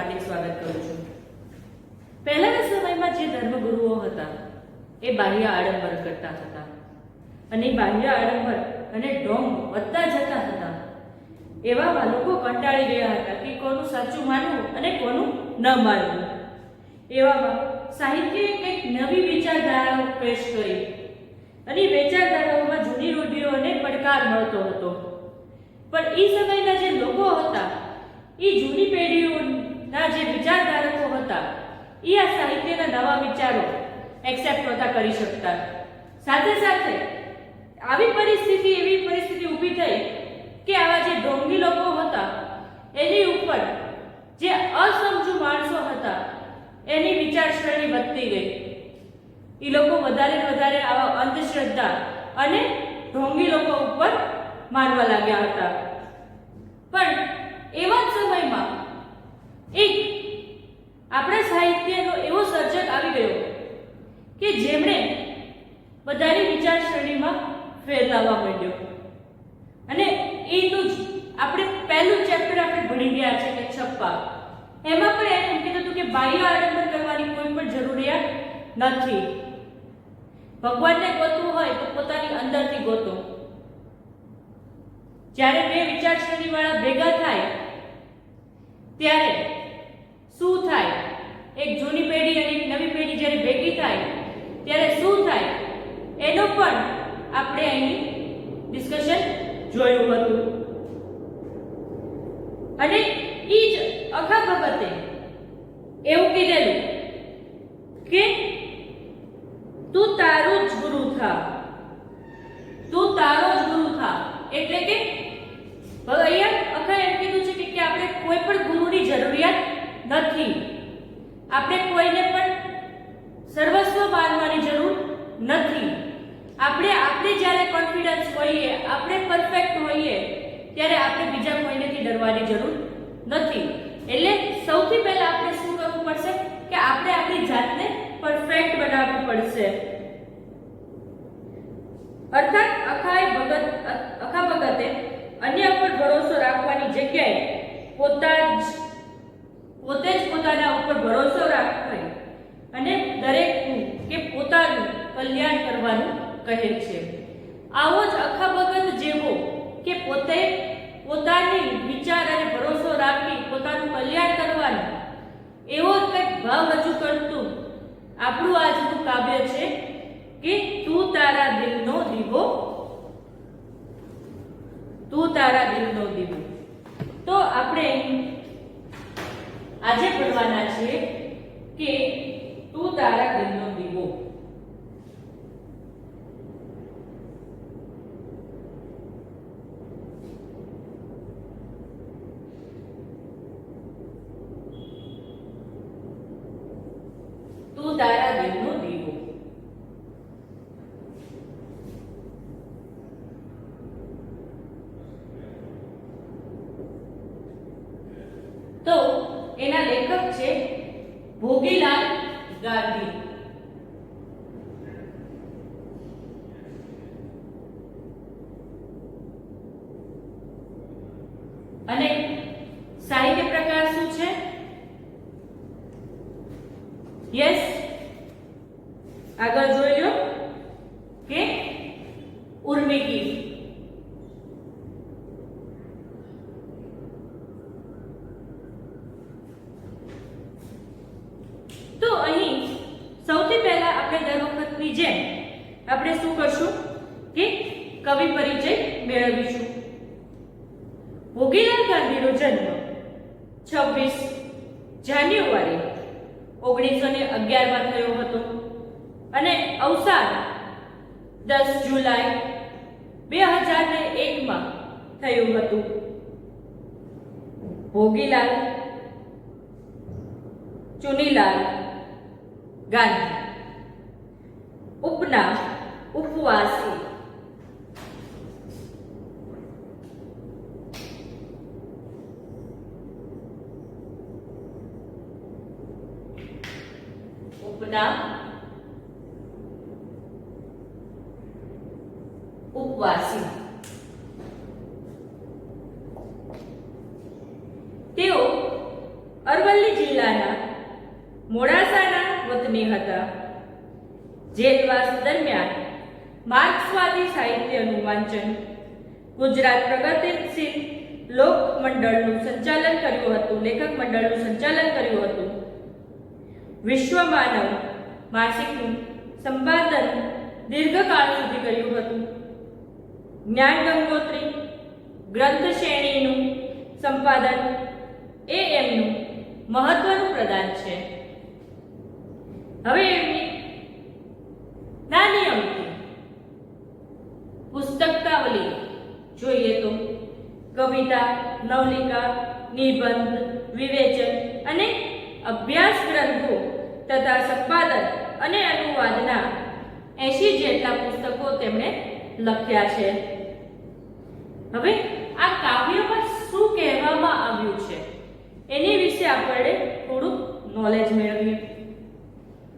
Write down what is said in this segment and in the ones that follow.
हार्दिक स्वागत करूं છું। પહેલાના સમયમાં જે ધર્મગુરુઓ હતા એ બાહ્ય આડંબર કરતા હતા અને બાહ્ય આડંબર અને ઢોંગ વધતા જતા હતા। એવામાં લોકો કંટાળી ગયા હતા કે કોનું સાચું માનવું અને કોનું ન માનવું। એવામાં સાહિત્યએ કંઈક નવી વિચારધારાઓ પેશ કરી અને વિચારધારાઓમાં જૂની રૂઢિઓને પડકાર મળતો હતો। પણ એ સમયના જે લોકો હતા એ જૂની પેઢીઓના જે વિચારધારકો હતા એ આ સાહિત્યના નવા વિચારો એક્સેપ્ટ નહોતા કરી શકતા। સાથે સાથે એવી પરિસ્થિતિ ઊભી થઈ કે આવા જે ઢોંગી લોકો હતા એની ઉપર જે અસમજુ માણસો હતા એની વિચારસરણી વધતી ગઈ। એ લોકો વધારે આવા અંધશ્રદ્ધા અને ઢોંગી લોકો ઉપર માનવા લાગ્યા હતા। પણ એવા જ સમયમાં એક આપણા સાહિત્યનો એવો સર્જક આવી ગયો કે જેમણે બધાની વિચારસરણીમાં ફેર લાવવા માંડ્યો અને એનું જ આપણે પહેલું ચેપ્ટર આપણે ભણી ગયા છે કે છપ્પા। એમાં પણ એમ કીધું હતું કે બાહ્ય આડંબર કરવાની કોઈ પણ જરૂરિયાત નથી। ભગવાનને ગોતવું હોય તો પોતાની અંદરથી ગોતો। જ્યારે બે વિચારસરણી વાળા ભેગા થાય ત્યારે શું થાય, એક જૂની પેઢી અને એક નવી પેઢી જ્યારે ભેગી થાય ત્યારે શું થાય એનો પણ આપણે અહીં ડિસ્કશન જોયું હતું। અને એ જ અખા ભગતે એવું કીધેલું કે તું તારું જ ગુરુ થા, તું તારો જ ગુરુ થા। એટલે કે અહીંયા અખા એમ કીધું છે કે આપણે કોઈ પણ ગુરુની જરૂરિયાત નથી। આપણે કોઈને પણ સર્વસ્વ માનવાની જરૂર નથી। આપણે જ્યારે કોન્ફિડન્સ હોઈએ, આપણે પરફેક્ટ હોઈએ ત્યારે આપણે બીજા કોઈનેથી ડરવાની જરૂર નથી। એટલે સૌથી પહેલા આપણે શું કરવું પડશે કે આપણે આપણી જાતને પરફેક્ટ બનાવવું પડશે। અર્થાત અખા ભગતે અન્ય પર ભરોસો રાખવાની જગ્યાએ પોતે જ પોતાના ઉપર ભરોસો રાખવો અને દરેકનું કે પોતાનું કલ્યાણ કરવાનું કહે છે। આવો જ અખા ભગત જેવો કે પોતે પોતાની વિચાર અને ભરોસો રાખી પોતાનું કલ્યાણ કરવાનું એવો કંઈક ભાવ રજૂ કરતું આપણું આજનું કાવ્ય છે કે તું તારા દિલનો દીવો, તું તારા દિલનો દીવો। તો આપણે આજે ભણવાના છે કે તું તારા દિલનો દીવો। તું તારા દિલનો દીવો। તો એના લેખક છે ભોગીલાલ ગાંધી। અને સાહિત્ય પ્રકાર શું છે? યસ, આગળ જોઈ લો કે ઉર્મી ગીત। તો અહીં સૌથી પહેલા આપણે દર વખતની જેમ આપણે શું કરશું કે કવિ પરિચય મેળવીશું। ભોગીલાલ ગાંધીનો જન્મ 26 જાન્યુઆરી 1911 માં થયો હતો અને અવસાન 10 જુલાઈ 2001 માં થયું હતું। ભોગીલાલ ચુનીલાલ ગાંધી, ઉપનામ ઉપવાસી। ઉપનામ ઉપવાસી। તેઓ અરવલ્લી જિલ્લાના મોડાસાના વતની હતા. જેલવાસ દરમિયાન માર્ક્સવાદી સાહિત્યનું વાંચન, ગુજરાત પ્રગતિશીલ લોક મંડળનું સંચાલન કર્યું હતું, લેખક મંડળનું સંચાલન કર્યું હતું. વિશ્વ માનવ માસિકનું સંપાદન દીર્ઘકાળ સુધી કર્યું હતું. જ્ઞાન ગંગોત્રી ગ્રંથ શ્રેણીનું સંપાદન એ એમનું મહત્વનું પ્રદાન છે. હવે એમની નાની અમથી પુસ્તકાવલી જોઈએ તો કવિતા, નવલિકા, નિબંધ, વિવેચન અને અભ્યાસ ગ્રંથો તથા સંપાદન અને અનુવાદના 80 જેટલા પુસ્તકો તેમણે લખ્યા છે. હવે આ કાવ્યમાં શું કહેવામાં આવ્યું છે એની વિશે આપણે થોડું નોલેજ મેળવીએ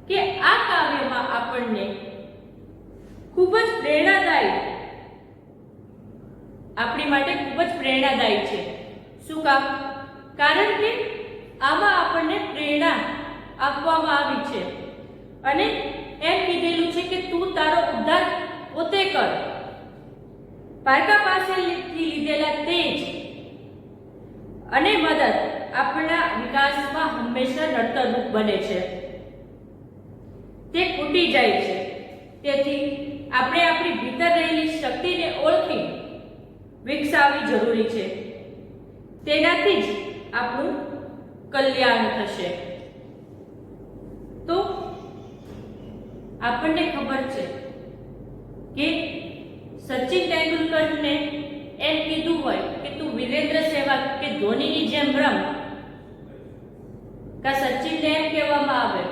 કે આ કાવ્યમાં આપણને ખૂબ જ પ્રેરણાદાયી, આપણી માટે ખૂબ જ પ્રેરણાદાયી છે. શું કામ? કારણ કે આમાં આપણને પ્રેરણા આપવામાં આવી છે અને એમ કીધેલું છે કે તું તારો ઉદ્ધાર પોતે કર. પારકા પાસેથી લીધેલા તેજ અને મદદ આપણા વિકાસમાં હંમેશા નડતરરૂપ બને છે, તે ખૂટી જાય છે. તેથી આપણે આપણી ભીતર રહેલી શક્તિને ઓળખી વિકસાવવી જરૂરી છે. તેનાથી જ આપણું કલ્યાણ થશે. તો આપણને ખબર છે કે સચિન તેંડુલકરને એમ કીધું હોય કે તું વિરેન્દ્ર સહેવાગ કે ધોનીની જેમ રમ, કે સચિનને એમ કહેવામાં આવે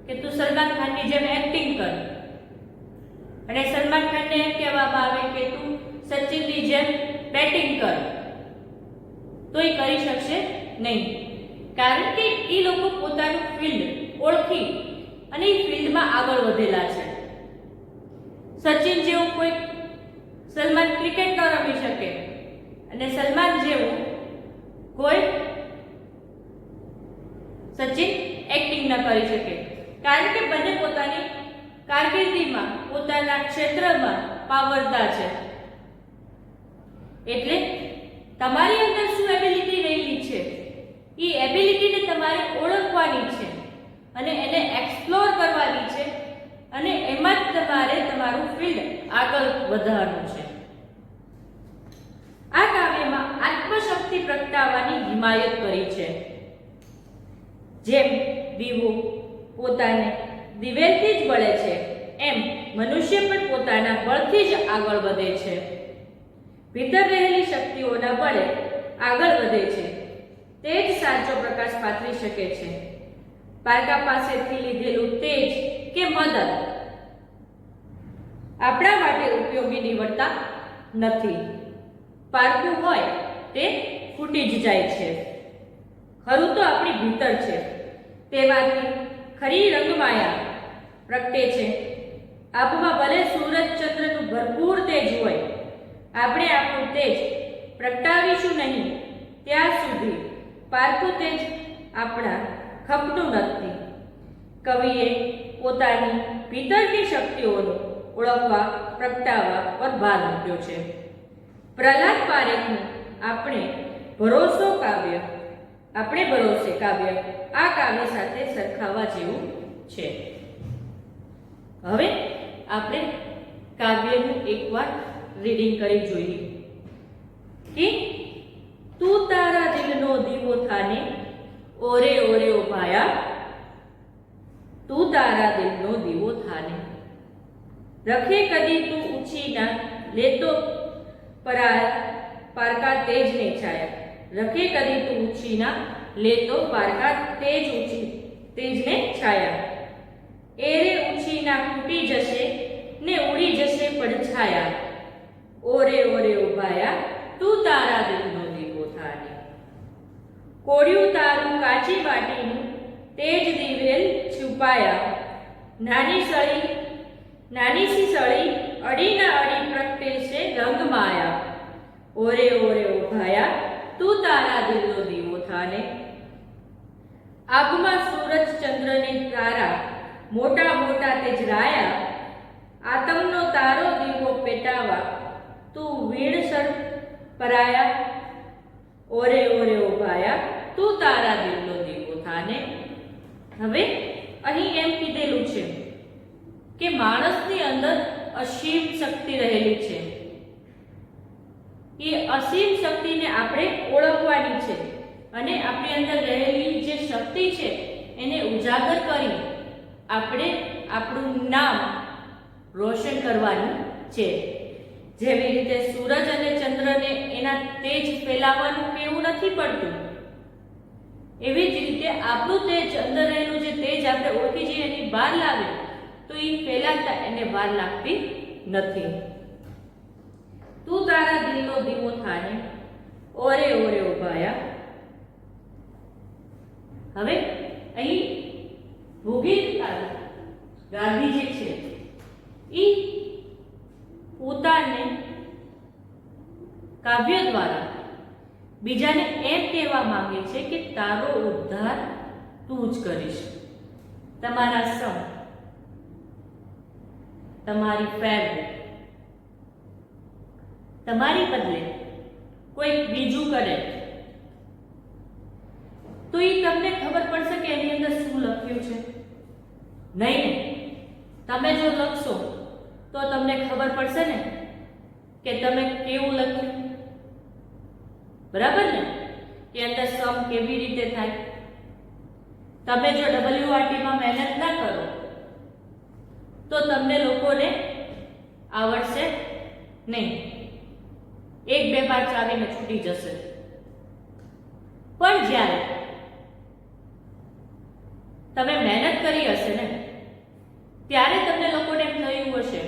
કે તું સલમાન ખાનની જેમ એક્ટિંગ કર, અને સલમાન ખાનને એમ કહેવામાં આવે કે તું સચિનની જેમ બેટિંગ કર, તો એ કરી શકશે નહીં. કારણ કે એ લોકો પોતાનું ફિલ્ડ ઓળખી અને એ ફિલ્ડમાં આગળ વધેલા છે. સચિન જેવું કોઈ સલમાન ક્રિકેટ ન રમી શકે અને સલમાન જેવું કોઈ સચિન એક્ટિંગ ન કરી શકે, કારણ કે બંને પોતાની કારકિર્દીમાં પોતાના ક્ષેત્રમાં પાવરદાર છે. એટલે તમારી અંદર શું એબિલિટી રહેલી છે એ એબિલિટીને તમારે ઓળખવાની છે અને એને એક્સપ્લોર કરવાની છે અને એમાં જ તમારે તમારું ફિલ્ડ આગળ વધારવાનું છે. આ કાવ્યમાં આત્મશક્તિ પ્રગટાવવાની હિમાયત કરી છે. જેમ દીવો પોતાને દિવેલથી જ બળે છે, એમ મનુષ્ય પણ પોતાના બળથી જ આગળ વધે છે. ભીતર રહેલી શક્તિઓના બળે આગળ વધે છે, તે જ સાચો પ્રકાશ પાથરી શકે છે. પારકા પાસેથી લીધેલું તેજ કે મદદ આપણા માટે ઉપયોગી નીવડતા નથી. પારકું હોય તે ફૂટી જ જાય છે. ખરું તો આપણી ભીતર છે, તેમાંથી ખરી રંગમાયા પ્રગટે છે. આપમાં ભલે સૂરજ ચંદ્રનું ભરપૂર તેજ હોય, આપણે આપણું તેજ પ્રગટાવીશું નહીં ત્યાં સુધી પારકું તેજ આપણા ખપતું નથી. કવિએ પોતાની ભીતરની શક્તિઓને ઓળખવા, પ્રગટાવવા પર ભાર મૂક્યો છે. પ્રહલાદ પારેખનું આપણે ભરોસે કાવ્ય આ કાવ્ય સાથે સરખાવવા જેવું છે. હવે આપણે કાવ્યનું એકવાર રીડિંગ કરી જોઈએ કે તું તારા દિલનો દીવો થાને, ઓરે ઓરે ઓ ભાયા, તું તારા દિલનો દીવો થાને. રખે કદી તું ઊંચી ના લેતો પારકા તેજ ને છાયા. રખે કદી તું ઊંચી ના લેતો પારકા તેજ ને છાયા. એરે ઊંચી ના ફૂટી જશે ને ઉડી જશે પડછાયા. ઓરે ઓરે ઓ ભાયા, તું તારા દિલનો દીવો થાને. કોળિયું તારું કાચી માટીનું તેજ દિવેલ છુપાયા. નાની સી સળી અડીના અડી પ્રગટે છે રંગ માયા. ઓરે ઓરે ઓ ભાયા, તું તારા દિલનો દીવો થાને. આભમાં સૂરજ ચંદ્રની તારા મોટા મોટા તેજરાયા આતમનો તારો દીવો પેટાવા તું વીણસર પરાયા ઓરે ઓરે ઉભાયા તું તારા દિલનો દીવો થાને. હવે અહીં એમ કીધેલું છે કે માણસની અંદર અસીમ શક્તિ રહેલી છે. એ અસીમ શક્તિને આપણે ઓળખવાની છે અને આપણી અંદર રહેલી જે શક્તિ છે એને ઉજાગર કરી આપણે આપણું નામ રોશન કરવાનું છે. જેવી રીતે સૂરજ અને ચંદ્રને એના તેજ ફેલાવવાનું કેવું નથી પડતું, એવી જ રીતે આપણું તેજ અંદર રહેલું જે તેજ આપણે ઓળખી જઈએ એની બહાર લાવે તો એ ફેલાતા એને વાર લાગતી નથી. તું તારા દિલનો દીવો થાને ઓરે ઓરે ઉભાયા. હવે અહીં ભોગી ગાંધી જે છે એ પોતાને કાવ્ય દ્વારા બીજાને એમ કહેવા માંગે છે કે તારો ઉદ્ધાર તું જ કરીશ. તમારા સમ, તમારી ફેવરેટ, તમારી બદલે કોઈ બીજું કરે તો એ તમને ખબર પડશે કે એની અંદર શું લખ્યું છે? નહીં ને. તમે જો લખશો તો તમને ખબર પડશે ને કે તમે કેવું લખ્યું. બરાબર ને? કે અંદર સમ કેવી રીતે થાય. તમે જો WRT માં મહેનત ના કરો તો તમને લોકોને આવડશે નહીં. 1-2 વાર ચાવીને છૂટી જશે. પણ જ્યારે તમે મહેનત કરી હશે ને ત્યારે તમને લોકોને એમ થયું હશે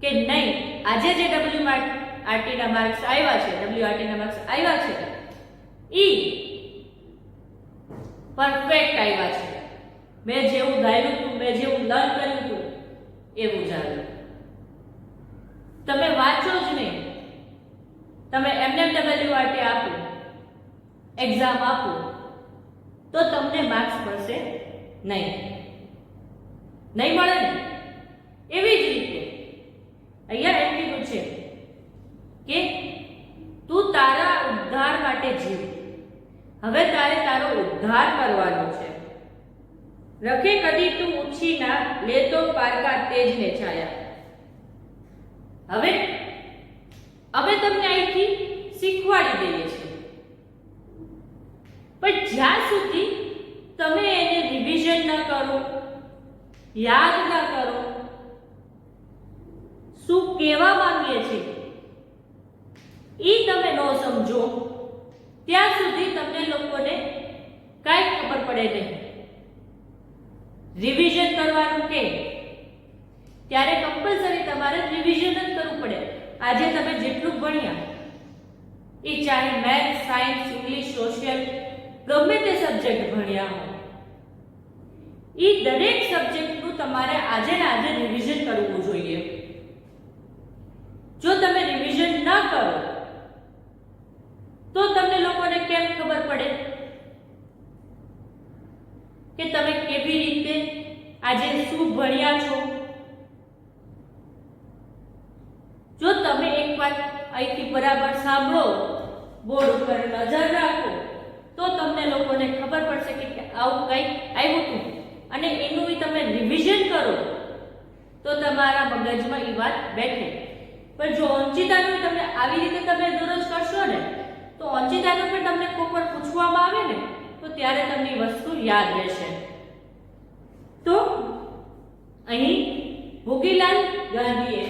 કે નહીં, આજે જે WRT ના માર્ક્સ આવ્યા છે, WRT ના માર્ક્સ આવ્યા છે ઈ પરફેક્ટ આવ્યા છે. મેં જેવું ધાર્યું હતું, મેં જેવું લર્ન કર્યું હતું એવું જ આવ્યું. તમે વાંચો જ નહીં, તમે એમને WRT આપો, એક્ઝામ આપો તો તમને માર્ક્સ મળશે નહીં. નહીં મળે ને. એવી જ રીતે અહીંયા એમ કીધું છે કે તું તારા ઉદ્ધાર માટે જીવ. હવે તારે તારો ઉદ્ધાર કરવાનો છે. રખે કદી તું ઊંચી ના લેતો પારકા તેજને છાયા. હવે અમે તમને અહીંથી શીખવાડી દઈએ છીએ, પણ જ્યાં સુધી તમે એને રિવિઝન ન કરો, યાદ ન કરો, શું કહેવા માંગીએ છીએ એ તમે ન સમજો ત્યાં સુધી તમને લોકોને કાંઈ ખબર પડે નહીં. રિવિઝન કરવાનું કે ત્યારે કમ્પલસરી તમારે રિવિઝન જ કરવું પડે. આજે તમે જેટલું ભણ્યા એ ચાહે મેથ્સ, સાયન્સ, ઇંગ્લિશ, સોશિયલ ગમે તે સબ્જેક્ટ ભણ્યા હો, એ દરેક સબ્જેક્ટનું તમારે આજે ને આજે રિવિઝન કરવું જોઈએ. જો તમે રિવિઝન ન કરો તો તમને લોકોને કેમ ખબર પડે કે તમે કેવી રીતે આજે શું ભણ્યા છો? જો તમે એક વાત અહીંથી બરાબર સાંભળો, બોર્ડ ઉપર નજર રાખો તો તમને લોકોને ખબર પડશે કે આવું કંઈક આવ્યું હતું અને એનું તમે રિવિઝન કરો તો તમારા મગજમાં એ વાત બેઠે. પણ જો અંચિતાનું તમે આવી રીતે તમે દરરોજ કરશો ને તો અંચિતાનું પણ તમને કોઈ પણ પૂછવામાં આવે ને તો ત્યારે તમને વસ્તુ યાદ રહેશે. તો અહીં ભોગીલાલ ગાંધીએ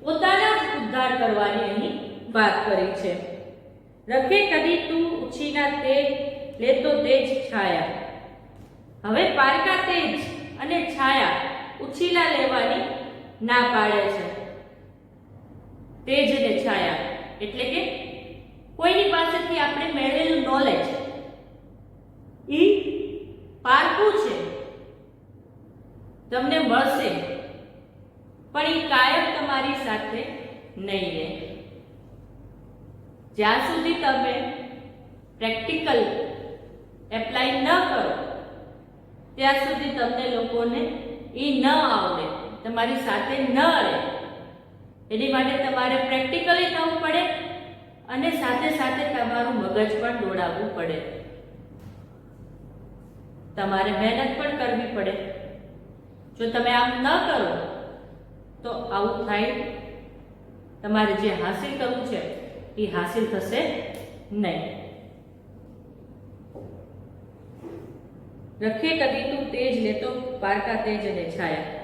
પોતાના જ ઉદ્ધાર કરવાની અહીં વાત કરી છે. રખે કદી તું ઉછીના તે લેતો તેજ છાયા. હવે પારકા તેજ અને છાયા ઉછીલા લેવાની ના પાડે છે. તેજ અને છાયા એટલે કે કોઈની પાસેથી આપણે મેળવેલું નોલેજ ઈ પારકું છે, તમને મળશે પણ એ કાયમ તમારી સાથે નહીં રહે. જ્યાં સુધી તમે પ્રેક્ટિકલ એપ્લાય ન કરો ત્યાં સુધી તમને લોકોને એ ન આવડે, તમારી સાથે ન રહે. એની માટે તમારે પ્રેક્ટિકલી થવું પડે અને સાથે સાથે તમારું મગજ પણ દોડાવવું પડે. તમારે મહેનત પણ કરવી પડે. જો તમે આમ ન કરો તો આવું થાય, તમારે જે હાસિલ કરવું છે એ હાસિલ થશે નહીં. રખે કદી તું તેજ લેતો પારકા તેજ અને છાયા.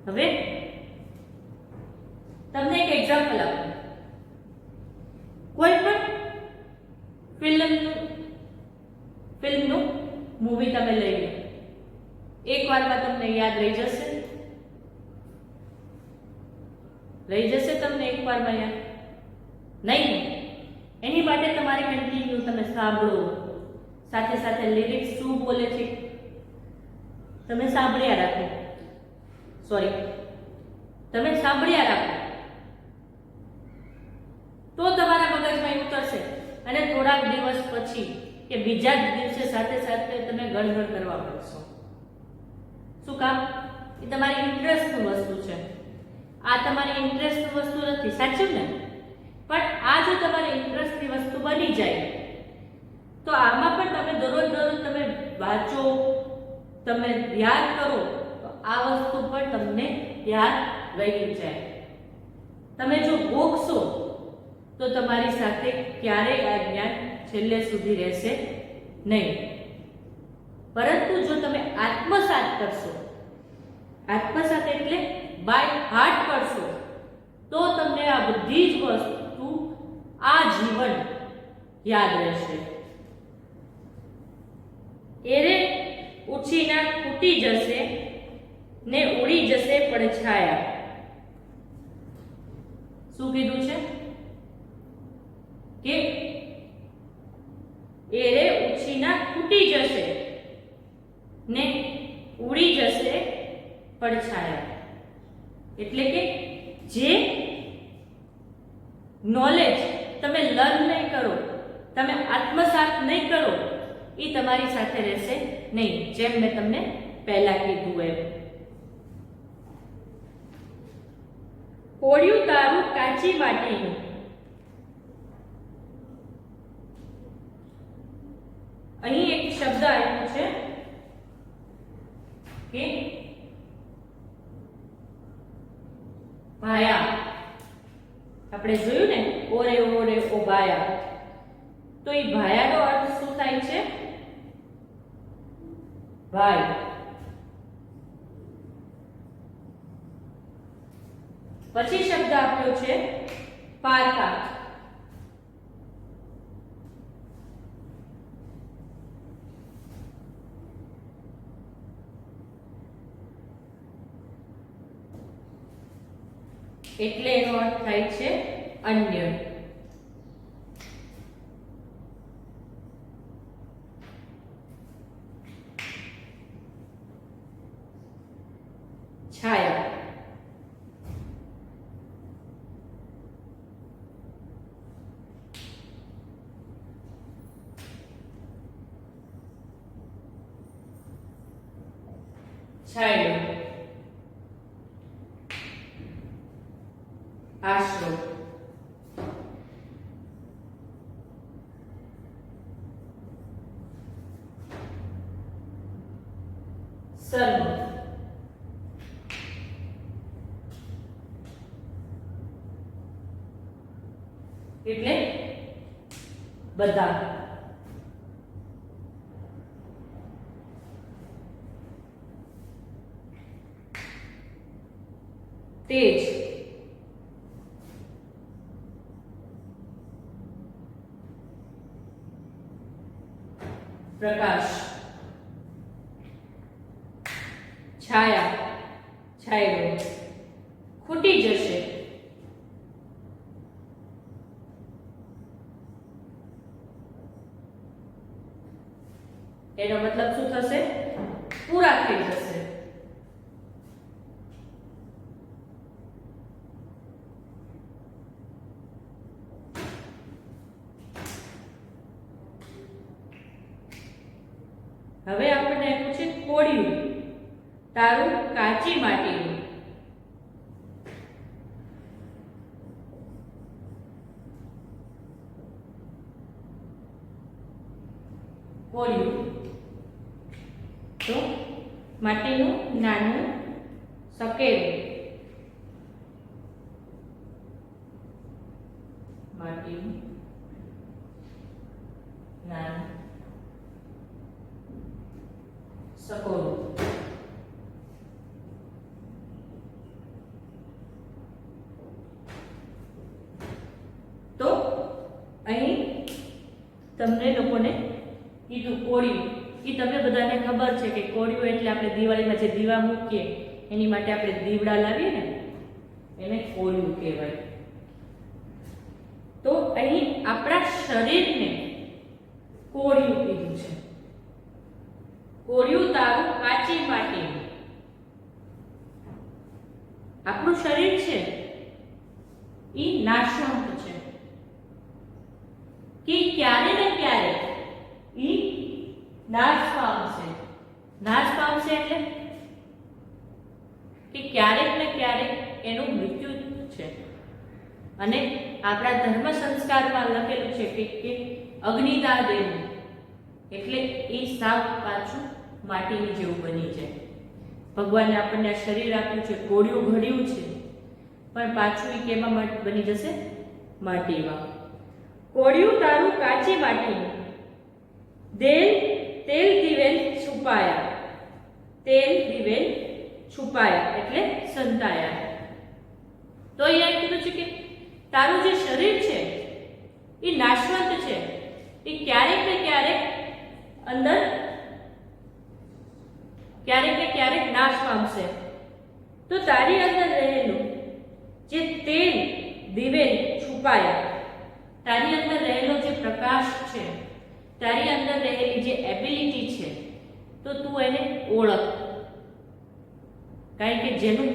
હવે તમને એક એક્ઝામ્પલ આપું. કોઈ પણ ફિલ્મનું મૂવી તમે લઈ લો, એક વારમાં તમને યાદ રહી જશે? રહી જશે તમને એક વારમાં યાદ? નહીં. એની માટે તમારે કન્ટિન્યુ તમે સાંભળો, સાથે સાથે લિરિક્સ શું બોલે છે તમે સાંભળ્યા રાખો. તમે સાંભળ્યા રાખો તો તમારા મગજમાં ઉતરશે. અને થોડાક દિવસ પછી કે બીજા જ દિવસે સાથે સાથે તમે ગણગણ કરવા પડશો. શું કામ? એ તમારી ઇન્ટરેસ્ટનું વસ્તુ છે. આ તમારી ઇન્ટરેસ્ટનું વસ્તુ નથી, સાચું ને? પણ આ જો તમારી ઇન્ટરેસ્ટની વસ્તુ બની જાય તો આમાં પણ તમે દરરોજ તમે વાંચો, તમે યાદ કરો તો આ વસ્તુ પણ તમને યાદ રહી જાય. તમે જો ગોખશો તો તમારી સાથે ક્યારેય આ જ્ઞાન છેલ્લે સુધી રહેશે નહીં. પરંતુ જો તમે આત્મસાત કરશો, આત્મસાત એટલે બાય હાર્ટ કરશો, તો તમને આ બધી જ વસ્તુ આ જીવન યાદ રહેશે. એરે ઉછીના ફૂટી જશે ને ઉડી જશે પડછાયા. શું કીધું છે? કે એરે ઉછીના ફૂટી જશે ને ઉડી જશે પડછાયા. એટલે કે જે નોલેજ તમે લર્ન નહીં કરો, તમે આત્મસાત નહીં કરો, એ તમારી સાથે રહેશે નહીં. જેમ મેં તમને પહેલા કીધું એમ. કોળિયું તારું કાચી માટીનું. અહીં એક શબ્દ આવ્યો છે કે ભાયા. આપણે જોયું ને, ઓરે ઓરે ઓ ભાયા. તો એ ભાયાનો અર્થ શું થાય છે? ભાઈ. પછી શબ્દ આપ્યો છે પારકા. એટલે એનો અર્થ થાય છે અન્ય. છાયા. છાયડો. આશરો. સર્વ. એટલે બધા. તેજ. પ્રકાશ. છાયા, છાયડો. ખૂટી જશે. એનો મતલબ શું થશે? પૂરા થઈ જશે. હવે આપણને પૂછે કોળિયું તારું કાચી માટીનું. કોળિયું તો માટીનું નાનું સકેલું. માટીનું નાનું સકોરું. તો અહીં તમને લોકોને કીધું કોળિયું. એ તમને બધાને ખબર છે કે કોળિયું એટલે આપણે દિવાળીમાં જે દીવા મૂકીએ એની માટે આપણે દીવડા લાવીએ ને એને કોળિયું કહેવાય. તો અહીં આપણા શરીરને કોળિયું કીધું છે. કોળિયું તારું કાચી માટીનું. આપણું શરીર છે એ નાશવંત છે કે ક્યારે ને ક્યારે એ નાશ પામશે. નાશ પામશે એટલે કે ક્યારેક ને ક્યારેક એનું મૃત્યુ છે. અને આપણા ધર્મ સંસ્કારમાં લખેલું છે કે અગ્નિદાહ દેવું એટલે એ સાવ પાછું માટીની જેવું બની જાય. ભગવાને આપણને આ શરીર આપ્યું છે, કોળિયું ઘડ્યું છે, પણ પાછું એ કેમાં બની જશે? માટીમાં. કોળિયું તારું કાચી માટીનું. તેલ દિવેલ છુપાયા. તેલ દિવેલ છુપાયા એટલે સંતાયા. તો અહીંયા કીધું છે કે તારું જે શરીર છે એ નાશવંત છે. એ ક્યારેક ને ક્યારેક અંદર ક્યારેક ને ક્યારેક નાશ પામશે. તો તારી અંદર રહેલું જે તેલ દિવેલ છુપાયા, તારી અંદર રહેલો જે પ્રકાશ છે, તારી અંદર રહેલી જે એબિલિટી છે, તો તું એને ઓળખ. કારણ કે જેનું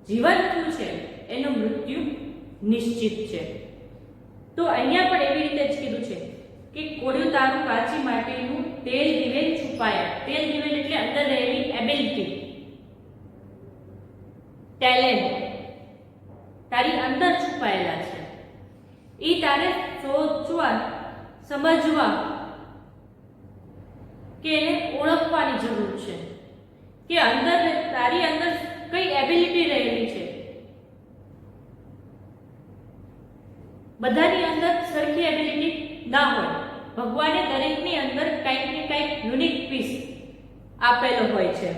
જીવન થયું છે એનું મૃત્યુ નિશ્ચિત છે. તો અહીંયા પણ એવી રીતે જ કીધું છે કે કોળિયું તારું કાચી માટીનું. તેલ દિવેલ છુપાયા. તેલ દિવેલ એટલે અંદર રહેલી એબિલિટી, ટેલેન્ટ તારી અંદર છુપાયેલા છે. એ તારે સોચવા, સમજવા કે એને ઓળખવાની જરૂર છે કે અંદર તારી અંદર કઈ એબિલિટી રહેલી છે. બધાની અંદર સરખી એબિલિટી ના હોય. ભગવાને દરેકની અંદર કંઈક ને કંઈક યુનિક પીસ આપેલો હોય છે.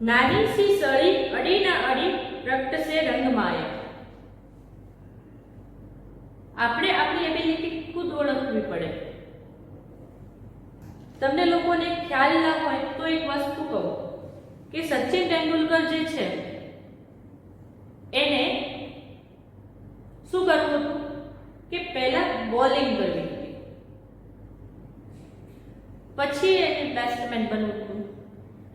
નાની સી સળી અડી ના અડી પ્રગટશે રંગમાયા. આપણે આપણી એબિલિટી ખુદ ઓળખવી પડે. તમને લોકોને ખ્યાલ ના હોય તો એક વસ્તુ કહું કે સચિન તેંડુલકર જે છે એને શું કરવું હતું કે પહેલા બોલિંગ કરવી હતી, પછી એને બેટ્સમેન બનવું હતું.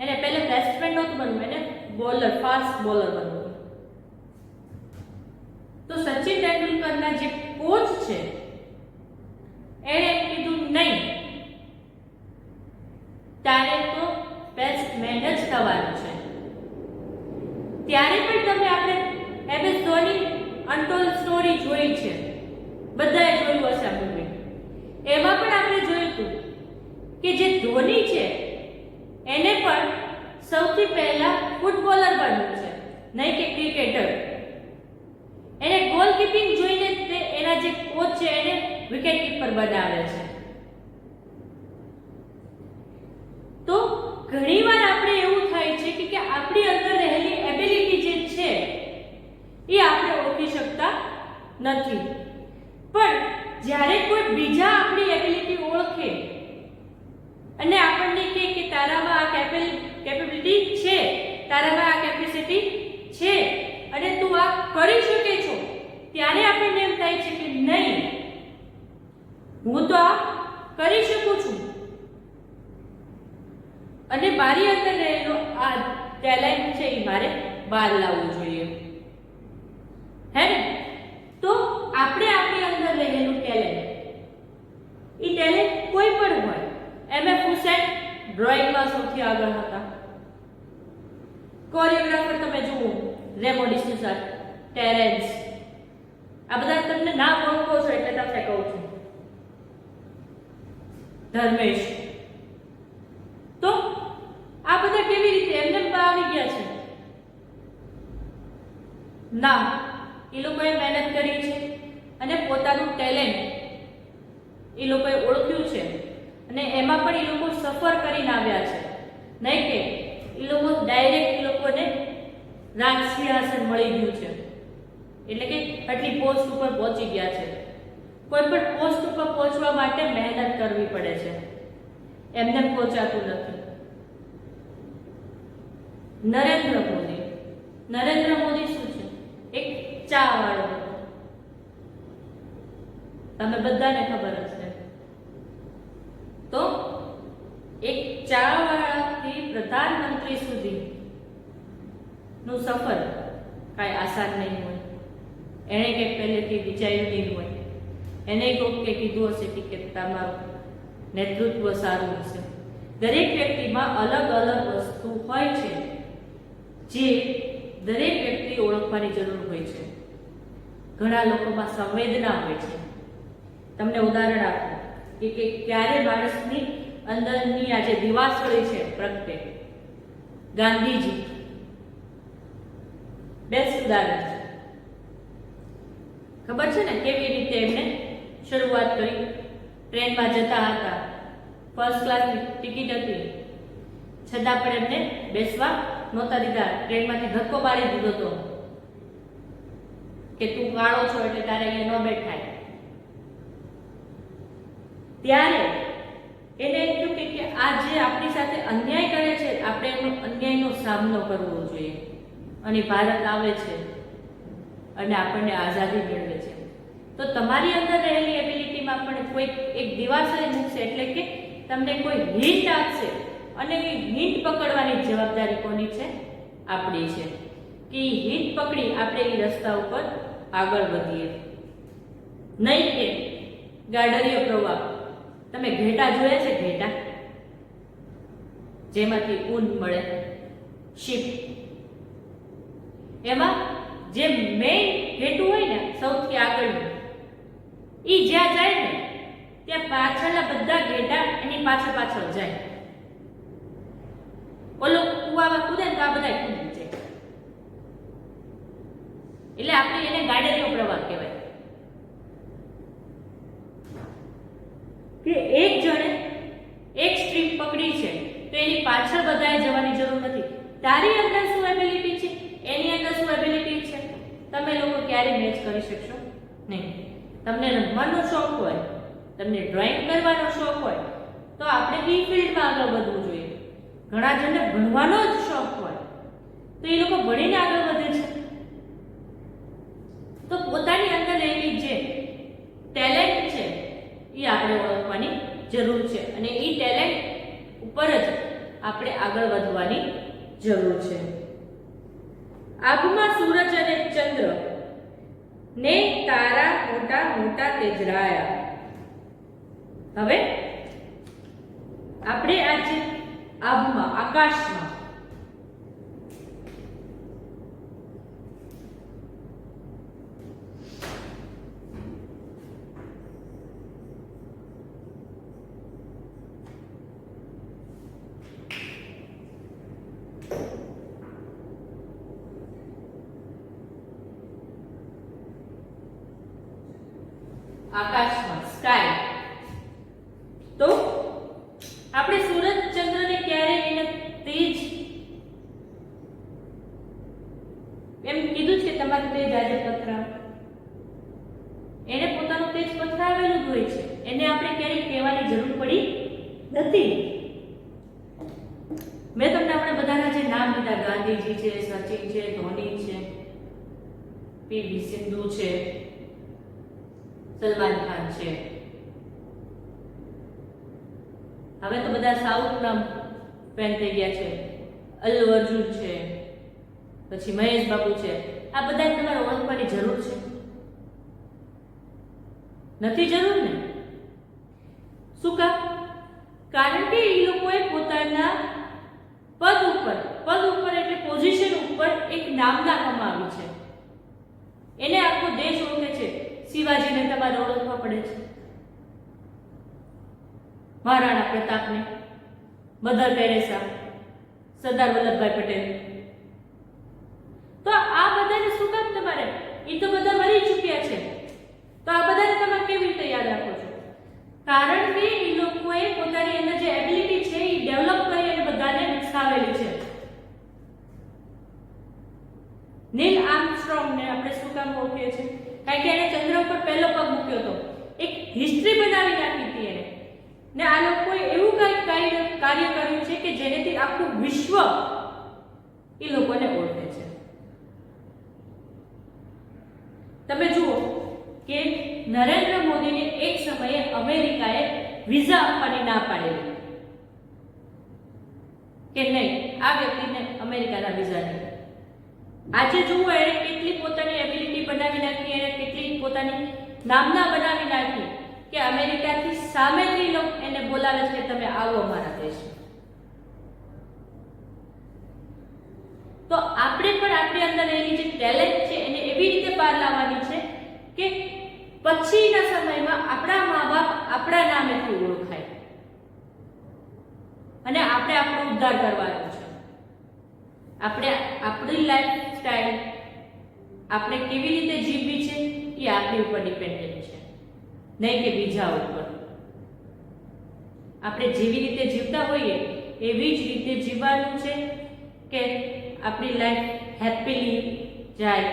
એને પહેલા બેટ્સમેન નહોતું બનવું, એને બોલર, ફાસ્ટ બોલર બનવું. તો સચિન તેંડુલકરના જે કોચ છે એણે કીધું નહીં, તારે તો બેટ્સમેન જ થવાનું છે. ત્યારે પણ તમે આપણે MS ધોની અનટોલ્ડ સ્ટોરી જોઈ છે, બધાએ જોયું હશે આ મૂવી. એમાં પણ આપણે જોયું હતું કે જે ધોની છે એને પણ સૌથી પહેલા ફૂટબોલર બનવું છે, નહીં કે ક્રિકેટર. એને ગોલકીપિંગ જોઈને તે એના જે કોચ છે એને વિકેટ કીપર બનાવે છે. તો ઘણીવાર આપણે એવું થાય છે કે આપણી અંદર રહેલી એબિલિટી જે છે એ આપણે ઓળખી શકતા નથી. પણ જ્યારે કોઈ બીજા આપણી એબિલિટી ઓળખે અને આપણને કહે કે તારામાં આ કેપેબિલિટી છે, તારામાં આ કેપેસિટી છે અને તું આ કરી શકે છો, ત્યારે આપણને એમ થાય છે કે નહીં, હું તો આ કરી શકું છું અને મારી અંદર રહેલો આ ટેલેન્ટ છે એ મારે બહાર લાવવું જોઈએ. હે ને? તો આપણે આપણી અંદર રહેલું ટેલેન્ટ, એ ટેલેન્ટ કોઈ પણ હોય, ડ્રોઈંગમાં સૌથી આગળ હતા. કોરિયોગ્રાફર તમે જુઓ, રેમો ડિસૂઝા, ટેરેન્સ, આ બધા તમને નામ ઓળખો છો એટલે તમને કહું છું. ધર્મેશ. તો આ બધા કેવી રીતે એમને આવી ગયા છે? ના, એ લોકોએ મહેનત કરી છે અને પોતાનું ટેલેન્ટ એ લોકોએ ઓળખ્યું છે અને એમાં પણ એ લોકો સફર કરીને આવ્યા છે. નહીં કે એ લોકો ડાયરેક્ટ એ લોકોને રાજસિંહાસન મળી ગયું છે એટલે કે આટલી પોસ્ટ ઉપર પહોંચી ગયા છે. કોઈ પણ પોસ્ટ ઉપર પહોંચવા માટે મહેનત કરવી પડે છે, એમને પહોંચાતું નથી. નરેન્દ્ર મોદી. નરેન્દ્ર મોદી શું છે? એક ચા વાળો હતો. તમે બધાને ખબર હશે. તો એક ચા વાળાથી પ્રધાનમંત્રી સુધી નું સફર કાંઈ આસાન નહીં હોય. એણે કંઈક પહેલેથી વિચાર્યું નહીં હોય. એને કોઈક કે કીધું હશે કે તમારું નેતૃત્વ સારું હશે. દરેક વ્યક્તિમાં અલગ અલગ વસ્તુ હોય છે જે દરેક વ્યક્તિ ઓળખવાની જરૂર હોય છે. ઘણા લોકોમાં સંવેદના હોય છે. તમને ઉદાહરણ આપું કે ક્યારે માણસની અંદરની આ જે દિવાસળી છે પ્રગટે. ગાંધીજી બેસ્ટ ઉદાહરણ છે. ખબર છે ને કેવી રીતે એમને શરૂઆત કરી? ટ્રેનમાં જતા હતા, ફર્સ્ટ ક્લાસની ટિકિટ હતી, છતાં પણ એમને બેસવા નહોતા દીધા. ટ્રેનમાંથી ધક્કો મારી દીધો હતો કે તું કાળો છો એટલે તારે અહીંયા ન બેઠાય. ત્યારે એને એમ થયું કે આ જે આપણી સાથે અન્યાય કરે છે આપણે એનો અન્યાયનો સામનો કરવો જોઈએ. અને ભારત આવે છે અને આપણને આઝાદી મેળવે છે. તો તમારી અંદર રહેલી એબિલિટીમાં પણ કોઈ એક દિવાસળી મૂકશે એટલે કે તમને કોઈ હિન્ટ આપશે અને એ હિન્ટ પકડવાની જવાબદારી કોની છે? આપણી છે. કે એ હિન્ટ પકડી આપણે એ રસ્તા ઉપર આગળ વધીએ. નહીં કે ગાડરીયો પ્રવાહ. તમે ઘેટા જોયા છે? ઘેટા જેમાંથી ઊન મળે, શીપ. એમાં જે મેઇન ઘેટું હોય ને સૌથી આગળનું, એ જ્યાં જાય ને ત્યાં પાછળના બધા ઘેટા એની પાછળ પાછળ જાય. ઓલો કુવામાં કૂદે ને તો આ બધા કૂદી જાય. એટલે આપણે એને ગાડરીયો પ્રવાહ કહેવાય. કે એક જણે એક સ્ટ્રીમ પકડી છે તો એની પાછળ બધાએ જવાની જરૂર નથી. તારી અંદર શું એબિલિટી છે, એની અંદર શું એબિલિટી છે, તમે લોકો ક્યારે મેચ કરી શકશો નહીં. તમને રમવાનો શોખ હોય, તમને ડ્રોઈંગ કરવાનો શોખ હોય તો આપણે બી ફિલ્ડમાં આગળ વધવું જોઈએ. ઘણા જણને ભણવાનો જ શોખ હોય તો એ લોકો ભણીને આગળ વધે છે. તો પોતાની અંદર રહેલી જે ટેલેન્ટ છે એ આપણે ઓળખવાની જરૂર છે અને એ ટેલેન્ટ ઉપર જ આપણે આગળ વધવાની જરૂર છે. આભમાં સૂરજ અને ચંદ્ર ને તારા મોટા મોટા તેજરાયા. હવે આપણે આજે આભમાં આકાશમાં આકાશમાં સ્કાય. તો આપણે સૂરજ ચંદ્રને ક્યારે એને તેજ એમ કીધું છે તમારું તેજ આજે પથરાવ. એને પોતાનું તેજ પથરાવેલું જ હોય છે. એને આપણે ક્યારેય કહેવાની જરૂર પડી નથી. મેં તમને આપણે બધાના જે નામ લીધા, ગાંધીજી છે, સચિન છે, ધોની છે, પીવી સિંધુ છે, સલમાન ખાન છે. હવે તો બધા સાઉથના ફેન થઈ ગયા છે. અલ્લુ અર્જુન છે, પછી મહેશ બાબુ છે. આ બધાને તમારે ઓળખવાની જરૂર છે? નથી જરૂર ને. શું કામ? કારણ કે કે એ લોકોએ પોતાના પદ ઉપર એટલે પોઝિશન ઉપર એક નામના કમાવી છે. એને આખો દેશ ઓળખે છે. શિવાજીને તમારે ઓળખવા પડે છે, મહારાણા પ્રતાપને, મધર ટેરેસા, સરદાર વલ્લભભાઈ પટેલ. તો આ બધાને શું કામ તમારે? એ તો બધા મરી ચૂક્યા છે. તો આ બધાને તમે કેવી રીતે યાદ રાખો છો? કારણ કે એ લોકોએ પોતાની અંદર જે એબિલિટી છે એ ડેવલપ કરી અને બધાને વિકસાવેલી છે. નીલ આર્મસ્ટ્રોંગને આપણે શું કામ ઓળખીએ છીએ? કારણ કે એણે ચંદ્ર ઉપર પહેલો પગ મૂક્યો હતો. એક હિસ્ટ્રી બનાવી નાખી હતી એને. ને આ લોકોએ એવું કંઈક કાર્ય કર્યું છે કે જેનેથી આખું વિશ્વ એ લોકોને ઓળખે છે. તમે જુઓ કે નરેન્દ્ર મોદીને એક સમયે અમેરિકાએ વિઝા આપવાની ના પાડેલી કે નહીં, આ વ્યક્તિને અમેરિકાના વિઝા નહીં. આજે જુઓ એને કેટલી પોતાની એબિલિટી બનાવી નાખી, એને કેટલી પોતાની નામના બનાવી નાખી કે અમેરિકાથી સામેથી લોકો એને બોલાવે છે કે તમે આવો અમારા દેશમાં. તો આપણે પણ આપણી અંદર એની જે ટેલેન્ટ છે એને એવી રીતે બહાર લાવવાની છે કે પછીના સમયમાં આપણા મા બાપ આપણા નામેથી ઓળખાય અને આપણે આપણો ઉદ્ધાર કરવાનો છે. આપણે આપણી લાઈફ સ્ટાઈલ આપણે કેવી રીતે જીવવી છે એ આપણી ઉપર ડિપેન્ડન્ટ છે, નહીં કે બીજા ઉપર. આપણે જેવી રીતે જીવતા હોઈએ એવી જ રીતે જીવવાનું છે કે આપણી લાઈફ હેપીલી જાય,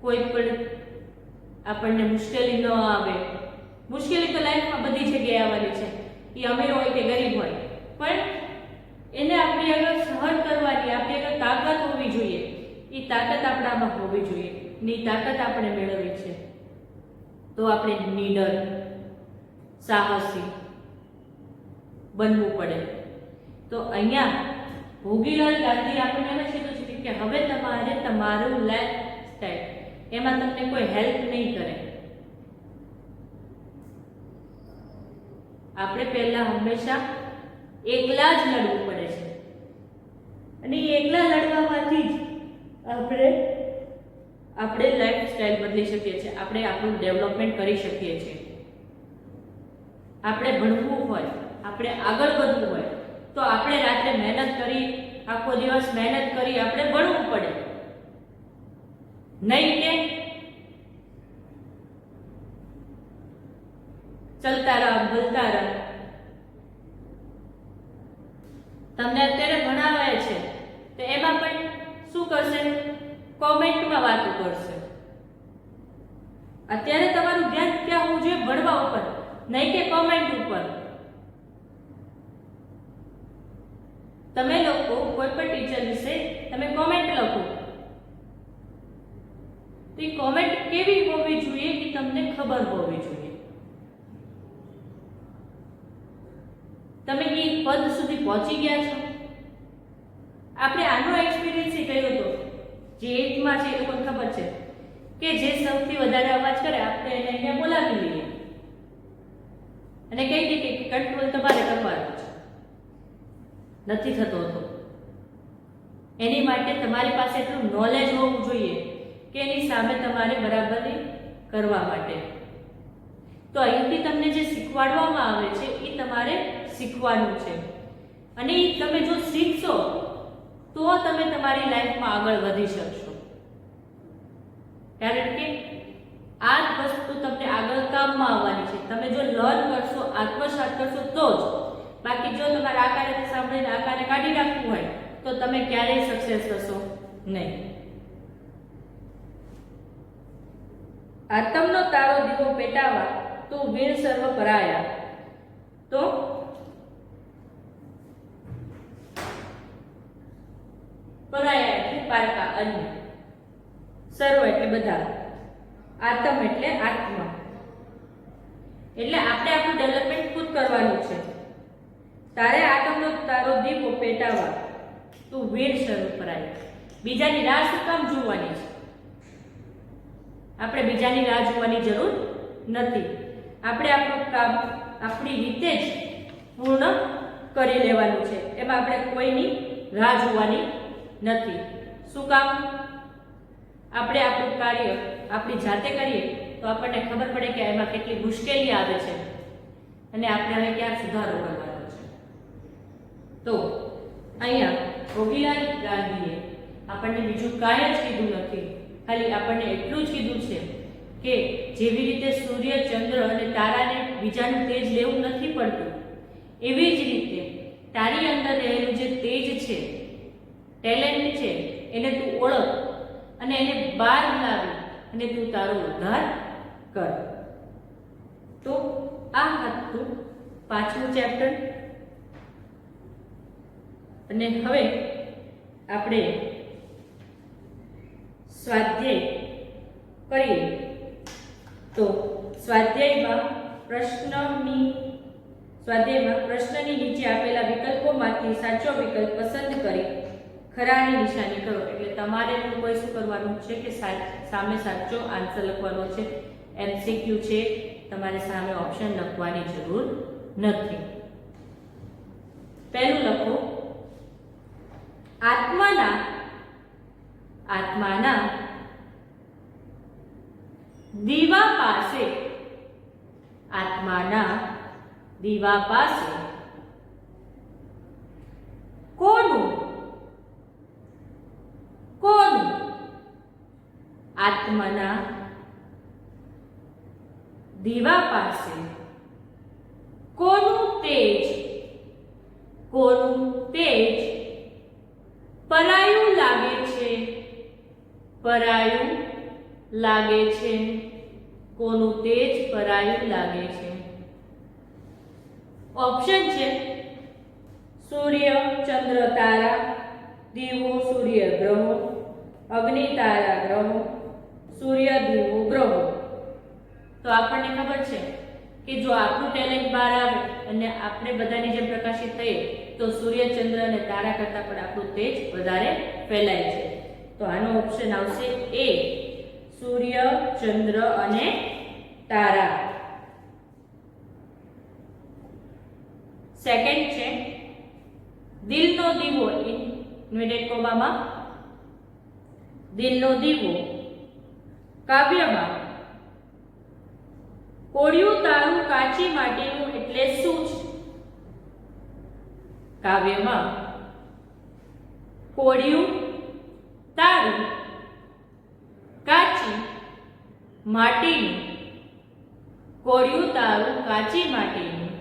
કોઈ પણ આપણને મુશ્કેલી ન આવે. મુશ્કેલી તો લાઈફમાં બધી જગ્યાએ આવવાની છે, એ અમીર હોય કે ગરીબ હોય, પણ એને આપણી આગળ સહન કરવાની આપણી આગળ તાકાત હોવી જોઈએ. એ તાકાત આપણામાં હોવી જોઈએ. ની તાકાત આપણે મેળવવી છે તો આપણે નીડર, સાહસી બનવું પડે. તો અહીંયા ભોગીલાલ ગાંધી આપણને એમ કીધું છે કે હવે તમારે તમારું લાઈફ સ્ટાઈલ એમાં તમને કોઈ હેલ્પ નહીં કરે. આપણે પહેલા હંમેશા એકલા જ લડવું પડે છે અને એકલા લડવામાંથી જ આપણે લાઈફ સ્ટાઈલ બદલી શકીએ છીએ, આપણે આપણું ડેવલપમેન્ટ કરી શકીએ છીએ. આપણે ભણવું હોય, આપણે આગળ વધવું હોય તો આપણે રાત્રે મહેનત કરી, આખો દિવસ મહેનત કરી આપણે ભણવું પડે. નહીં કે ચલતા રહા બોલતા રહા. તમને અત્યારે ભણાવાય છે તો એમાં પણ શું કરશે? કોમેન્ટમાં વાતો કરશે. અત્યારે તમારું ધ્યાન ક્યાં હોવું જોઈએ? ભણવા ઉપર, નહીં કે કોમેન્ટ ઉપર. તમે લોકો કોઈ પણ ટીચર વિશે તમે કોમેન્ટ લખો તો એ કોમેન્ટ કેવી હોવી જોઈએ એ તમને ખબર હોવી જોઈએ. તમે એ પદ સુધી પહોંચી ગયા છો? આપણે આનો એક્સપિરિયન્સ કર્યો હતો જે 8માં છે એ લોકોને ખબર છે કે જે સૌથી વધારે અવાજ કરે આપણે એને અહીંયા બોલાવી લઈએ અને કહી દઈએ કે કંટ્રોલ તમારે કરવાનો છે. નથી થતો હતો. એની માટે તમારી પાસે એટલું નોલેજ હોવું જોઈએ કે એની સામે તમારે બરાબરી કરવા માટે. તો અહીંથી તમને જે શીખવાડવામાં આવે છે એ તમારે શીખવાનું છે અને એ તમે જો શીખશો તો તમે તમારી લાઈફમાં આગળ વધી શકશો. કારણ કે આ જ વસ્તુ તમને આગળ કામમાં આવવાની છે. તમે જો લર્ન કરશો, આત્મસાત કરશો તો જ. બાકી જો તમારે આકારે સાંભળીને આકારે કાઢી નાખવું હોય તો તમે ક્યારેય સક્સેસ થશો નહીં. આતમનો તારો દીવો પેટાવા તો વીર સર્વ પરાયા. તો પરાયા એટલે પારકા, અન્ય. સર્વ એટલે બધા, આતમ એટલે આત્મા. એટલે આપણે આપણું ડેવલપમેન્ટ ખુદ કરવાનું છે. તારે આતમનો તારો દીવો પેટાવા તું વીર સર્વ પરાયા. બીજાની રાહ શું કામ જોવાની છે? આપણે બીજાની રાહ જોવાની જરૂર નથી. આપણે આપણું કામ આપણી રીતે જ પૂર્ણ કરી લેવાનું છે. એમાં આપણે કોઈની રાહ જોવાની નથી. શું કામ? આપણે આપણું કાર્ય આપણી જાતે કરીએ તો આપણને ખબર પડે કે એમાં કેટલી મુશ્કેલી આવે છે અને આપણે હવે ક્યાં સુધારો કરવાનો છે. તો અહીંયા રોહિલાલ ગાંધીએ આપણને બીજું કાંઈ જ કીધું નથી, ખાલી આપણને એટલું જ કીધું છે કે જેવી રીતે સૂર્ય, ચંદ્ર અને તારાને બીજાનું તેજ લેવું નથી પડતું, એવી જ રીતે તારી અંદર રહેલું જે તેજ છે, ટેલેન્ટ છે, એને તું ઓળખ અને એને બહાર લાવી અને તું તારો ઉદ્ધાર કર. તો આ હતું 5મું ચેપ્ટર. અને હવે આપણે સ્વાધ્યાય કરીએ. તો સ્વાધ્યાયમાં પ્રશ્નની નીચે આપેલા વિકલ્પોમાંથી સાચો વિકલ્પ પસંદ કરી ખરાની નિશાની કરો. એટલે તમારે કોઈ શું કરવાનું છે કે સામે સાચો આન્સર લખવાનો છે. એમસીક્યુ છે, તમારે સામે ઓપ્શન લખવાની જરૂર નથી. પહેલું લખો, આત્માના દીવા પાસે કોનું આત્માના દીવા પાસે કોનું તેજ પરાયું લાગે છે. કોનું તેજ પરાયું લાગે છે? ઓપ્શન છે સૂર્ય, ચંદ્ર, તારા, દીવો, સૂર્ય, ગ્રહો, અગ્નિ, તારા, ગ્રહો, સૂર્ય, દીવો, ગ્રહો. તો આપણને ખબર છે કે જો આપણું ટેલેન્ટ બહાર આવે અને આપણે બધાની જેમ પ્રકાશિત થઈએ તો સૂર્ય, ચંદ્ર અને તારા કરતાં પણ આપણું તેજ વધારે ફેલાય છે. તો આનો ઓપ્શન આવશે એ, સૂર્ય, ચંદ્ર અને તારા. સેકન્ડ છે દિલનો દીવો, ઇન્વર્ટેડ કોમામાં દિલનો દીવો કાવ્યમાં કોળિયું તારું કાચી માટીનું એટલે શું છે? કાવ્યમાં કોળિયું તારું કાચી માટીનું, કોળિયું તારું કાચી માટીનું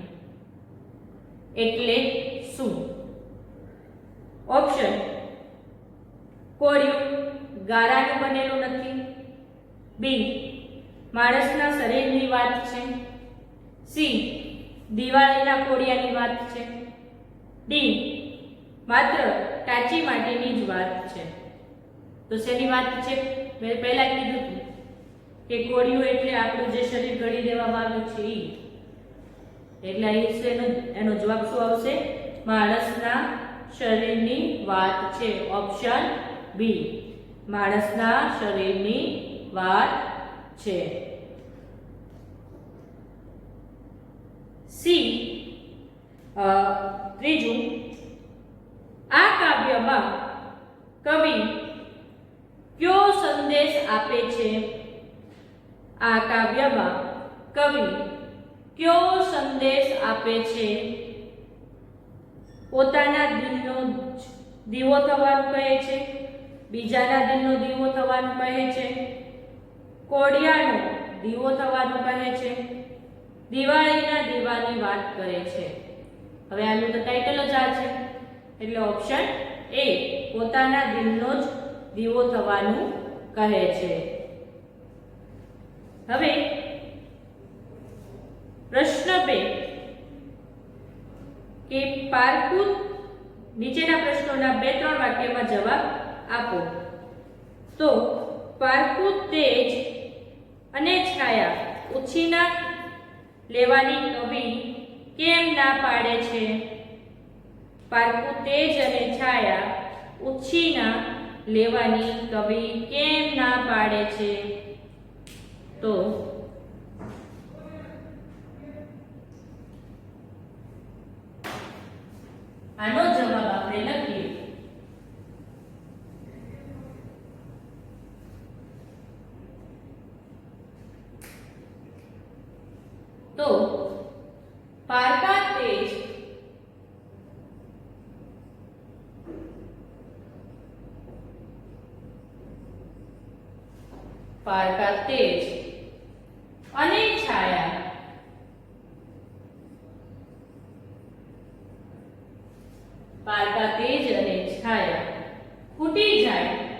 એટલે શું? ઓપ્શન, કોળિયું ગારાનું બનેલું નથી. બી, માણસના શરીરની વાત છે. સી, દિવાળીના કોળિયાની વાત છે. ડી, માત્ર કાચી માટીની જ વાત છે. તો શેની વાત છે? મેં પહેલા કીધું હતું કે કોળિયું એટલે આપણું જે શરીર ઘડી દેવામાં આવ્યું છે એ. એટલે એનો જવાબ શું આવશે? માણસના શરીરની વાત છે. ઓપ્શન બી, માણસના શરીરની વાત છે. સી, ત્રીજું, આ કાવ્યમાં કવિ કયો સંદેશ આપે છે? આ કાવ્યમાં કવિ કયો સંદેશ આપે છે? પોતાના દિલનો દીવો થવાનું કહે છે, બીજાના દિલનો દીવો થવાનું કહે છે, કોળિયાનો દીવો થવાનું કહે છે, દિવાળીના દીવાની વાત કરે છે. હવે આનું તો ટાઇટલ જ આ છે એટલે ઓપ્શન એ, પોતાના દિલનો જ દીવો થવાનું કહે છે. હવે પ્રશ્ન 2 કે પારકુત નીચેના પ્રશ્નોના 2-3 વાક્યમાં જવાબ આપો. તો પારકુત તેજ અને છાયા ઉછીના લેવાની કવિ કેમ ના પાડે છે? પારકુત તેજ અને છાયા ઉછીના લેવાની કવિ કેમ ના પાડે છે? તો આનો જવાબ આપણે લખીએ તો પારકા તેજ અને છાયા પારકા તેજ અને છાયા ફૂટી જાય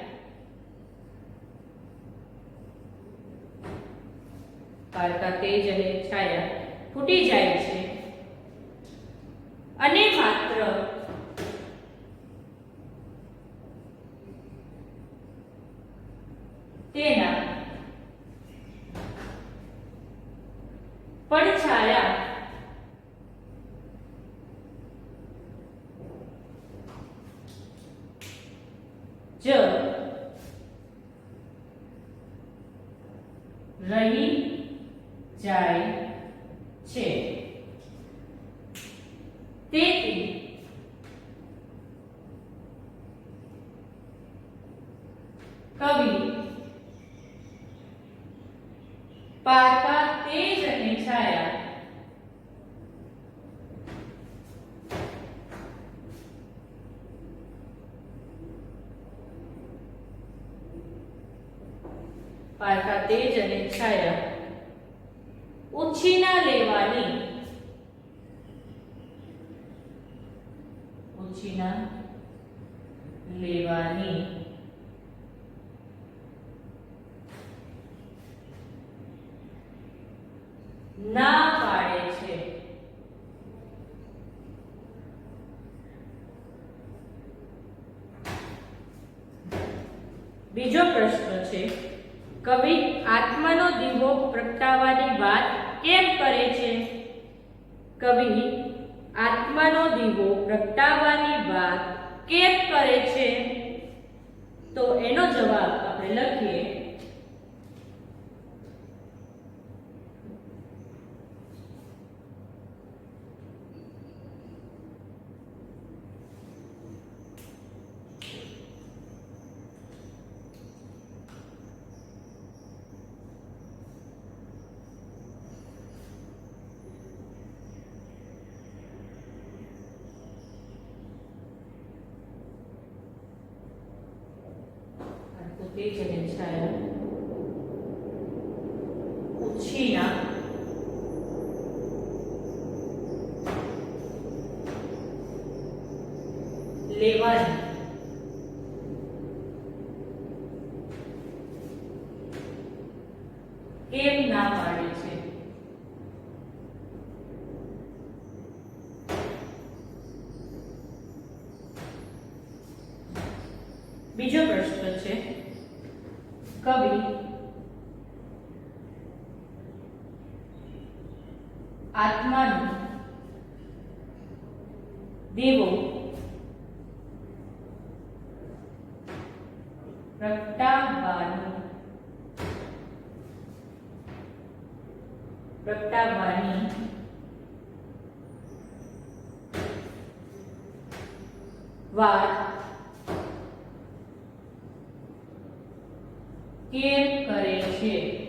પારકા તેજ અને છાયા ફૂટી જાય છે અને માત્ર તેના પડછાયા જ રહી જાય છે તેથી કવિ પારકા તેજ અને છાયા પારકા તેજ અને છાયા ઉછીના લેવાની ના પાડે છે બીજો પ્રશ્ન છે કવિ આત્માનો દીવો પ્રગટાવવાની વાત કેમ કરે છે કવિ આત્માનો દીવો પ્રગટાવવાની વાત કેમ કરે છે તો એનો જવાબ આપણે લખીએ તેજ અને છાયા ઉછીના લેવાની કેમ ના પાડે છે બીજો પ્રશ્ન છે કવિ આત્માનો દીવો પ્રગટાવવાની વાત કેમ કરે છે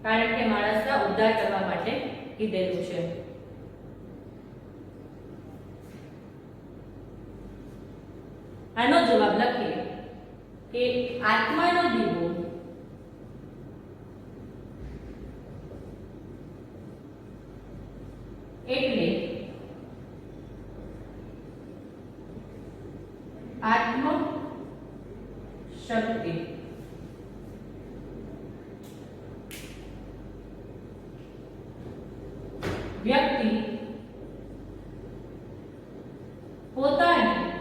કારણ કે માણસના ઉદ્ધાર કરવા માટે કીધેલું છે આનો જવાબ લખીએ કે આત્માનો દીવો એટલે આત્મ શક્તિ વ્યક્તિ પોતાની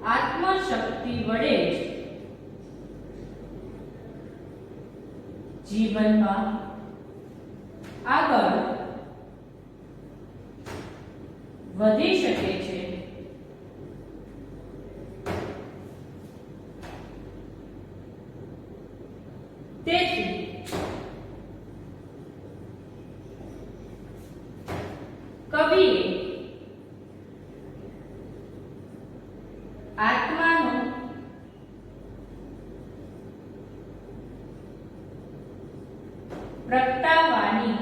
આત્મશક્તિ વડે જ જીવનમાં આગળ વધી શકે છે તેથી કવિએ આત્માનો પ્રગટાવવાની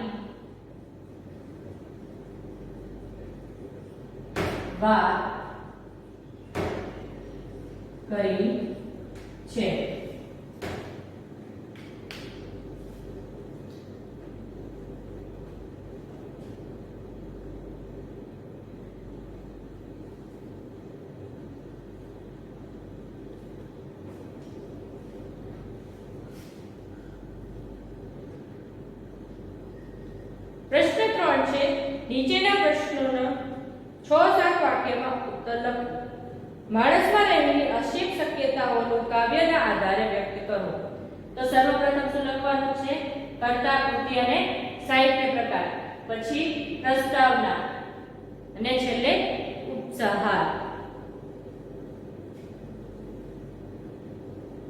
વાત કરી છે. પ્રશ્ન 3 છે, નીચેના પ્રશ્નોના 6-7 વાક્યમાં ઉત્તર લખો. માણસમાં રહેલી અસીમ શક્યતાઓનું કાવ્યના આધારે વ્યક્ત કરો. તો સર્વપ્રથમ શું લખવાનું છે? કર્તા, કૃતિ અને સાહિત્ય પ્રકાર, પછી પ્રસ્તાવના અને છેલ્લે ઉપસંહાર.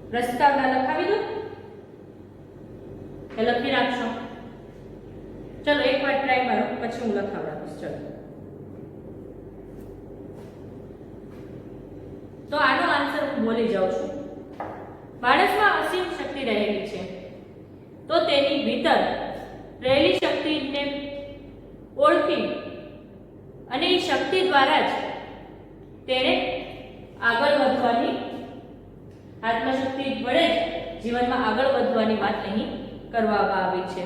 પ્રસ્તાવના લખાવી દો, એ લખી રાખશો. ચલો એકવાર ટ્રાય મારો, પછી હું લખાવડાવીશ. ચલો, તો આનો આન્સર હું બોલી જાઉં છું. માણસમાં અસીમ શક્તિ રહેલી છે, તો તેની ભીતર રહેલી શક્તિને ઓળખી અને એ શક્તિ દ્વારા જ તેને આગળ વધવાની, આત્મશક્તિ વડે જ જીવનમાં આગળ વધવાની વાત અહીં કરવામાં આવી છે.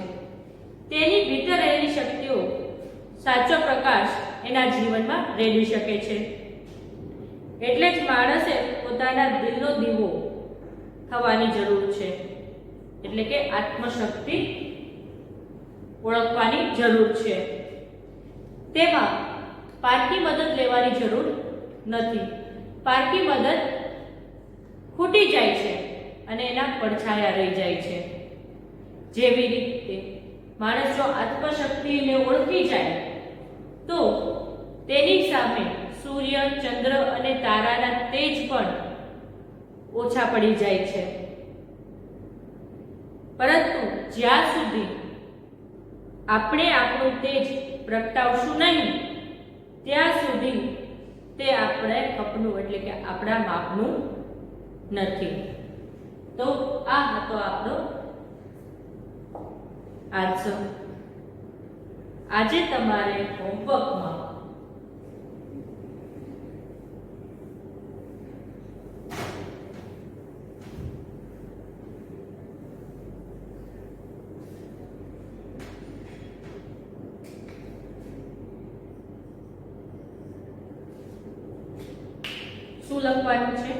તેની ભીતર રહેલી શક્તિઓ સાચો પ્રકાશ એના જીવનમાં રેડી શકે છે. એટલે જ માણસે પોતાના દિલનો દીવો થવાની જરૂર છે, એટલે કે આત્મશક્તિ ઓળખવાની જરૂર છે. તેમાં પારકી મદદ લેવાની જરૂર નથી. પારકી મદદ ખૂટી જાય છે અને એના પડછાયા રહી જાય છે. જેવી રીતે માણસ જો આત્મશક્તિને ઓળખી જાય તો તેની સામે સૂર્ય, ચંદ્ર અને તારાના તેજ પણ ઓછા પડી જાય છે. પરંતુ જ્યાં સુધી આપણે આપણું તેજ પ્રગટાવશું નહીં, ત્યાં સુધી તે આપણે કપનું, એટલે કે આપણા માપનું નથી. તો આ હતો આપણો આન્સર. આજે તમારે હોમવર્કમાં શું લખવાનું છે?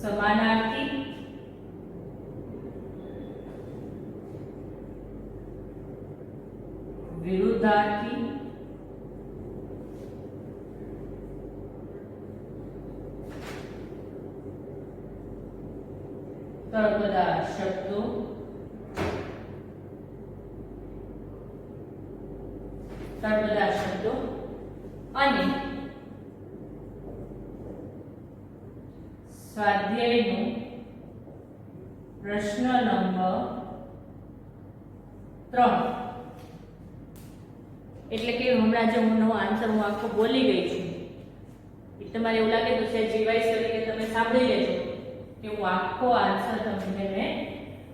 સમાનાર્થી, વિરુદ્ધાર્થી, તળપદા શબ્દો, અને સ્વાધ્યાયનો પ્રશ્ન નંબર 3. એટલે કે હમણાં જે હું નવો આન્સર હું આખો બોલી ગઈ છું, તમારે એવું લાગે તો સહેજ રિવાઇઝ કરીને તમે સાંભળી લેજો કે હું આખો આન્સર તમને મેં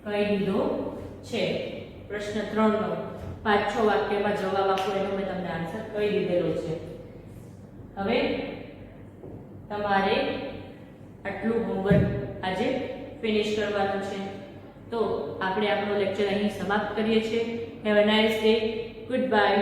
કહી દીધો છે. પ્રશ્ન 3 નો 5-6 વાક્યમાં જવાબ આપો એનો મેં તમને આન્સર કહી દીધેલો છે. હવે તમારે આટલું હોમવર્ક આજે ફિનિશ કરવાનું છે. તો આપણે આપણો લેક્ચર અહીં સમાપ્ત કરીએ છીએ. Have a nice day. Good bye.